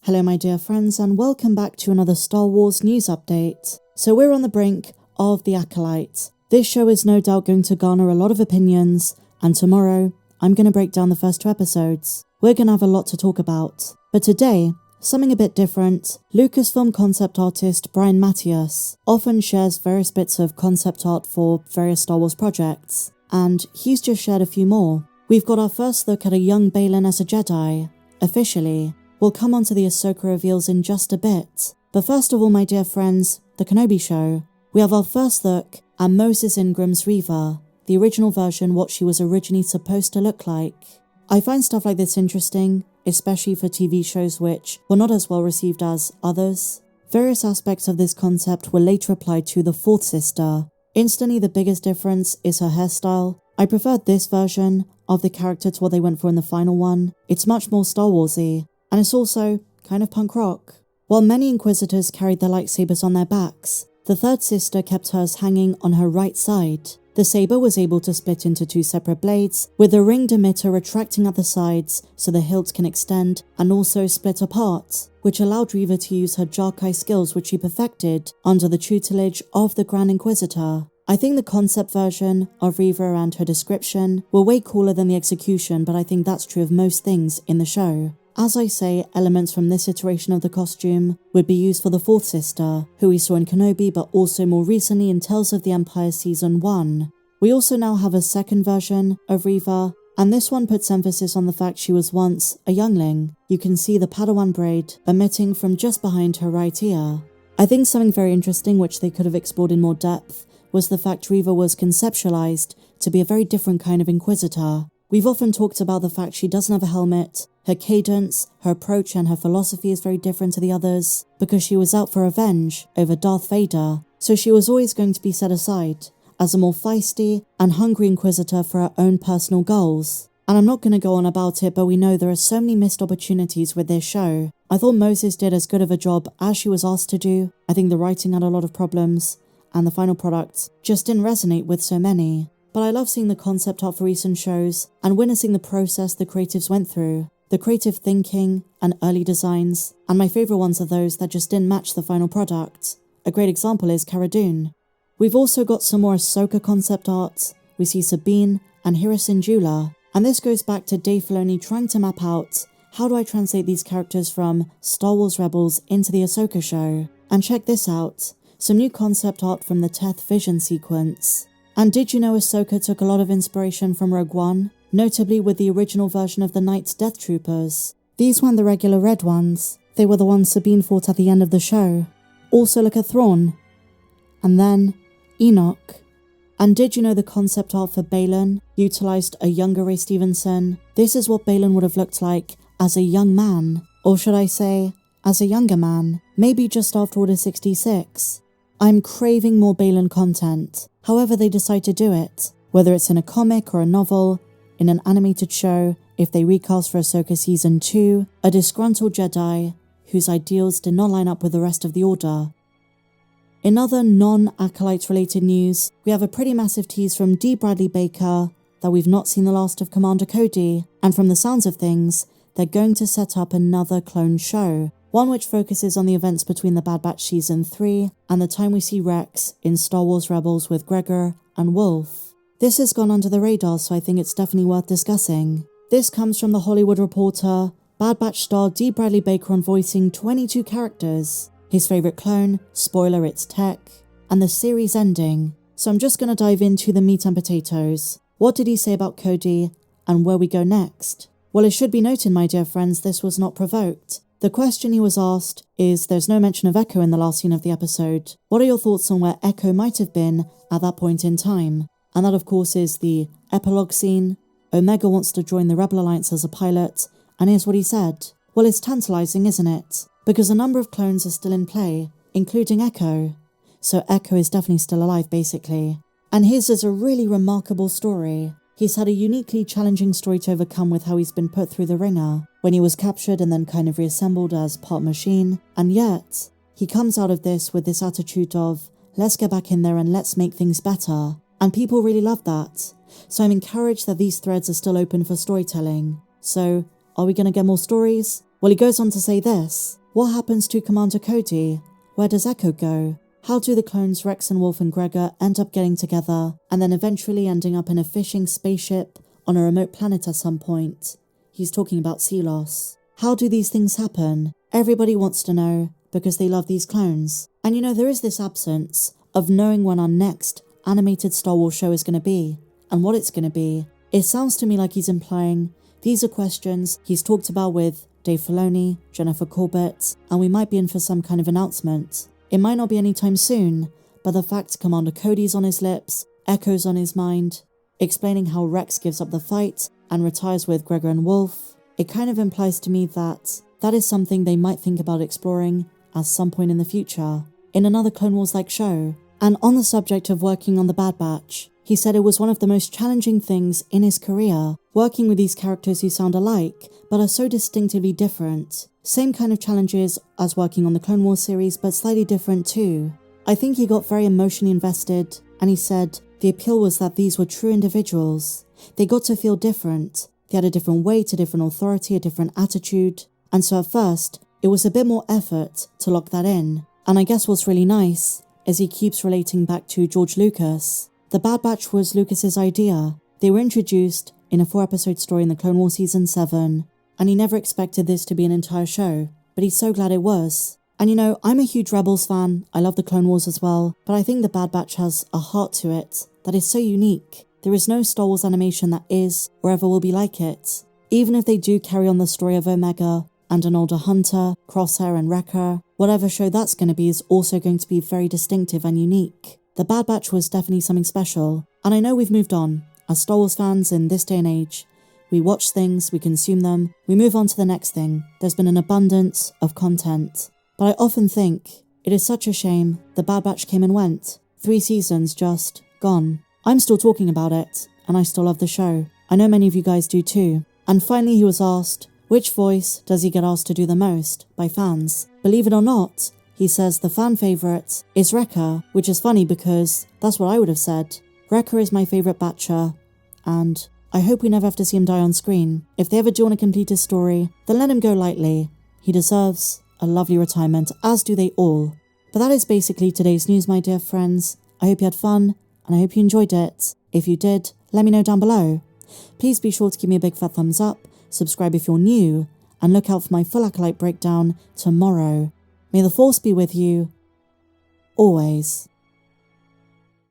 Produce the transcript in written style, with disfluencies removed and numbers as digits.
Hello my dear friends and welcome back to another Star Wars news update. So we're on the brink of The Acolyte. This show is no doubt going to garner a lot of opinions, and tomorrow I'm going to break down the first 2 episodes. We're going to have a lot to talk about. But today, something a bit different. Lucasfilm concept artist Brian Matthias often shares various bits of concept art for various Star Wars projects, and he's just shared a few more. We've got our first look at a young Baylan as a Jedi, officially. We'll come on to the Ahsoka reveals in just a bit. But first of all, my dear friends, the Kenobi show. We have our first look at Moses Ingram's Reva, the original version, what she was originally supposed to look like. I find stuff like this interesting, especially for TV shows which were not as well received as others. Various aspects of this concept were later applied to the fourth sister. Instantly, the biggest difference is her hairstyle. I preferred this version of the character to what they went for in the final one. It's much more Star Warsy. And it's also kind of punk rock. While many Inquisitors carried their lightsabers on their backs, the third sister kept hers hanging on her right side. The saber was able to split into 2 separate blades, with the ringed emitter retracting at the sides so the hilt can extend and also split apart, which allowed Reva to use her Jarkai skills which she perfected under the tutelage of the Grand Inquisitor. I think the concept version of Reva and her description were way cooler than the execution, but I think that's true of most things in the show. As I say, elements from this iteration of the costume would be used for the fourth sister, who we saw in Kenobi but also more recently in Tales of the Empire Season 1. We also now have a second version of Reva, and this one puts emphasis on the fact she was once a youngling. You can see the Padawan braid emitting from just behind her right ear. I think something very interesting which they could have explored in more depth was the fact Reva was conceptualized to be a very different kind of Inquisitor. We've often talked about the fact she doesn't have a helmet, her cadence, her approach and her philosophy is very different to the others, because she was out for revenge over Darth Vader, so she was always going to be set aside as a more feisty and hungry Inquisitor for her own personal goals. And I'm not going to go on about it, but we know there are so many missed opportunities with this show. I thought Moses did as good of a job as she was asked to do. I think the writing had a lot of problems, and the final product just didn't resonate with so many. But I love seeing the concept art for recent shows and witnessing the process the creatives went through, the creative thinking and early designs, and my favourite ones are those that just didn't match the final product. A great example is Cara Dune. We've also got some more Ahsoka concept art. We see Sabine and Hera Syndulla, and this goes back to Dave Filoni trying to map out how do I translate these characters from Star Wars Rebels into the Ahsoka show. And check this out, some new concept art from the Teth Vision sequence. And did you know Ahsoka took a lot of inspiration from Rogue One, notably with the original version of the Knights Death Troopers? These weren't the regular red ones, they were the ones Sabine fought at the end of the show. Also look at Thrawn. And then Enoch. And did you know the concept art for Baylan utilised a younger Ray Stevenson? This is what Baylan would have looked like as a young man, or should I say, as a younger man, maybe just after Order 66. I'm craving more Baylan content, however they decide to do it, whether it's in a comic or a novel, in an animated show, if they recast for Ahsoka Season 2, a disgruntled Jedi whose ideals did not line up with the rest of the Order. In other non-Acolyte related news, we have a pretty massive tease from D. Bradley Baker that we've not seen the last of Commander Cody, and from the sounds of things, they're going to set up another clone show, one which focuses on the events between the Bad Batch Season 3 and the time we see Rex in Star Wars Rebels with Gregor and Wolf. This has gone under the radar, so I think it's definitely worth discussing. This comes from The Hollywood Reporter, Bad Batch star D. Bradley Baker on voicing 22 characters, his favourite clone, spoiler it's Tech, and the series ending. So I'm just going to dive into the meat and potatoes. What did he say about Cody, and where we go next? Well, it should be noted, my dear friends, this was not provoked. The question he was asked is, there's no mention of Echo in the last scene of the episode. What are your thoughts on where Echo might have been at that point in time? And that of course is the epilogue scene. Omega wants to join the Rebel Alliance as a pilot, and here's what he said. Well, it's tantalizing, isn't it? Because a number of clones are still in play, including Echo. So Echo is definitely still alive, basically. And his is a really remarkable story. He's had a uniquely challenging story to overcome with how he's been put through the ringer, when he was captured and then kind of reassembled as part machine, and yet, he comes out of this with this attitude of, let's get back in there and let's make things better, and people really love that. So I'm encouraged that these threads are still open for storytelling. So, are we going to get more stories? Well, he goes on to say this. What happens to Commander Cody? Where does Echo go? How do the clones Rex and Wolf and Gregor end up getting together and then eventually ending up in a fishing spaceship on a remote planet at some point? He's talking about sea loss. How do these things happen? Everybody wants to know because they love these clones. And there is this absence of knowing when our next animated Star Wars show is going to be and what it's going to be. It sounds to me like he's implying these are questions he's talked about with Dave Filoni, Jennifer Corbett, and we might be in for some kind of announcement. It might not be anytime soon, but the fact Commander Cody's on his lips, Echo's on his mind, explaining how Rex gives up the fight and retires with Gregor and Wolf, it kind of implies to me that that is something they might think about exploring at some point in the future, in another Clone Wars-like show. And on the subject of working on the Bad Batch, he said it was one of the most challenging things in his career, working with these characters who sound alike, but are so distinctively different. Same kind of challenges as working on the Clone Wars series, but slightly different too. I think he got very emotionally invested, and he said the appeal was that these were true individuals. They got to feel different. They had a different weight, a different authority, a different attitude. And so at first, it was a bit more effort to lock that in. And I guess what's really nice is he keeps relating back to George Lucas. The Bad Batch was Lucas's idea. They were introduced in a 4-episode story in the Clone Wars Season 7, and he never expected this to be an entire show, but he's so glad it was. And I'm a huge Rebels fan, I love the Clone Wars as well, but I think the Bad Batch has a heart to it that is so unique. There is no Star Wars animation that is or ever will be like it. Even if they do carry on the story of Omega and an older Hunter, Crosshair and Wrecker, whatever show that's going to be is also going to be very distinctive and unique. The Bad Batch was definitely something special, and I know we've moved on. As Star Wars fans in this day and age, we watch things, we consume them, we move on to the next thing. There's been an abundance of content. But I often think it is such a shame the Bad Batch came and went. 3 seasons just gone. I'm still talking about it, and I still love the show. I know many of you guys do too. And finally he was asked, which voice does he get asked to do the most by fans? Believe it or not, he says the fan favourite is Wrecker, which is funny because that's what I would have said. Wrecker is my favourite Batcher, and I hope we never have to see him die on screen. If they ever do want to complete his story, then let him go lightly. He deserves a lovely retirement, as do they all. But that is basically today's news, my dear friends. I hope you had fun, and I hope you enjoyed it. If you did, let me know down below. Please be sure to give me a big fat thumbs up, subscribe if you're new, and look out for my full Acolyte breakdown tomorrow. May the Force be with you, always.